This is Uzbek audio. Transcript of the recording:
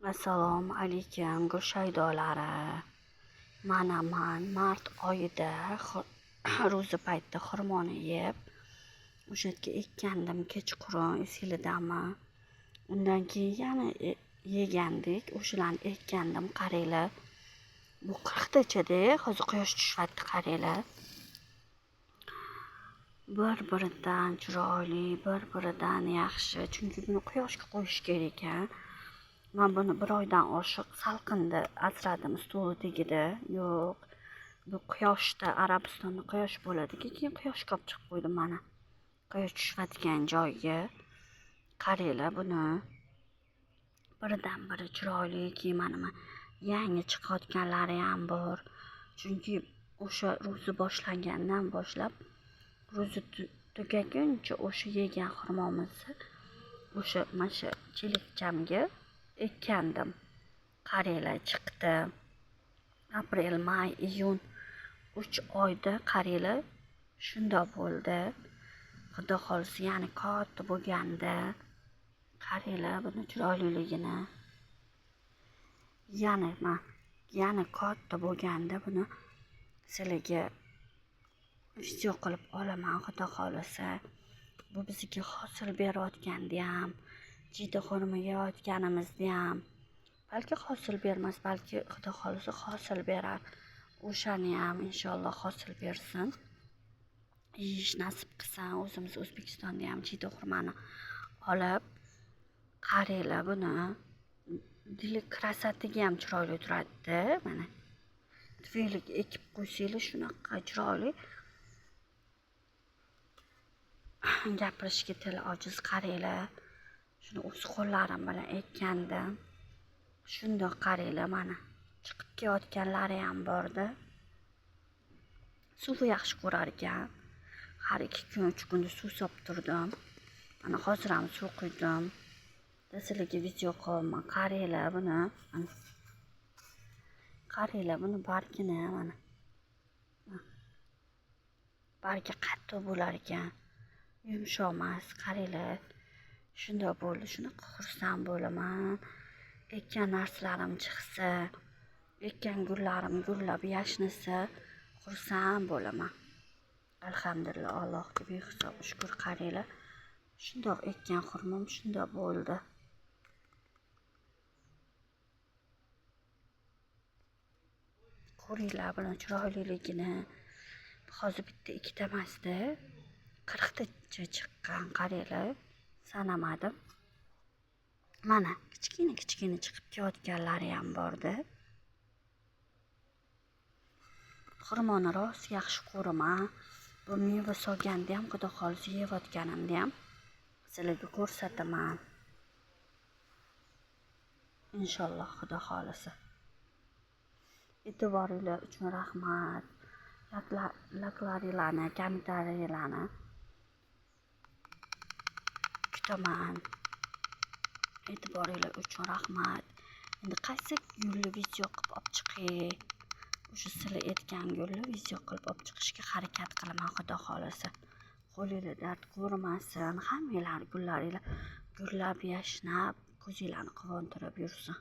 Assalomu alaykum Gulshaydolari. Mana men mart oyida ro'za paytida xurmoni yeb, o'sha yerga ekkandim kechqurun, esinglardami? Undan keyin yana yegandik, o'shalarni ekkandim, qaranglar. Bu 40 tachada, hozir quyosh tushyapti, qaranglar. Bir-biridan chiroyli, bir-biridan yaxshi, chunki buni quyoshga qo'yish kerak ekan. Men buni bir oydan oshiq salqinda asradim, stol tagida. Yo'q, bu quyoshda, Arabistonda quyosh bo'ladi-ku, keyin quyoshga olib chiqib qo'ydim mana. Quyosh tushayotgan joyga. Qaranglar buni. Biridan biri chiroyli, keyin mana yangi chiqayotganlari ham bor. Chunki o'sha ro'za boshlangandan boshlab ro'za tugaguncha o'sha yegan xurmomizni o'sha mana shu chelikchamga ekkandim. Qaranglar, chiqdi. Aprel, may, iyun 3 oyda qaranglar shundoq bo'ldi. Xudo xolisi, ya'ni katta bo'lganda. Qaranglar buni chiroyliligini. Yana katta bo'lganda buni sizlarga video qilib olaman, xudo xolisi. Bu bizga hosil berayotganda ham, jiyda xurmo yeyotganimizda ham, balki hosil bermas, balki xudo xolisi hosil berar. O'shani ham inshaalloh hosil bersin. Yeyish nasib qilsa, o'zimiz O'zbekistonda ham jiyda xurmoni olib, qaranglar buni. Dili krasatiga ham chiroyli turadi. Mana tufayliga ekib qo'ysanglar shunaqa chiroyli. Gapirishga tili ojiz, qaranglar. Shuni o'z qo'llarim bilan ekkandim. Shundoq qaranglar, mana chiqib kelayotganlari ham borda. Suv yaxshi ko'rar ekan. Har 2 kun 3 kunda suv solib turdim. Mana hozir ham suv quydim. Sizlarga video qilaman. Qaranglar buni. Qaranglar buni bargini mana. Bargi qattiq bo'lar ekan. Yumshoq emas, qaranglar. Shundoq bo'ldi, shunaqa xursand bo'laman. Ekkan narsalarim chiqsa, ekkan gullarim gullab yashnasa, xursand bo'laman. Alhamdulillah, Allohga behisob shukr. Qaranglar. Shundoq ekkan xurmom shundoq bo'ldi. Ko'ringlar buni chiroyliligini. Hozir bitta ikkita emasda 40 tacha chiqqan, qaranglar. Sanamadim. Mana kichkina chiqib kelayotganlari ham borda. Xurmoni rost yaxshi ko'raman. Bu meva solganda ham, xudo xolisi yeyotganimda ham sizlarga ko'rsataman. Inshaalloh, xudo xolisi. E'tiboringlar uchun rahmat. Laklaringlarni, kommentariyalarni kutaman. E'tiboringlar uchun rahmat. Endi qaysi gulli video qilib olib chiqay? O'sha sizlar aytgan gulli video qilib olib chiqishga harakat qilaman, xudo xolisi. Qo'linglar dard ko'rmasin. Hammanglar gullaringlar gullab yashnab, ko'zinglarni quvontirib yursin.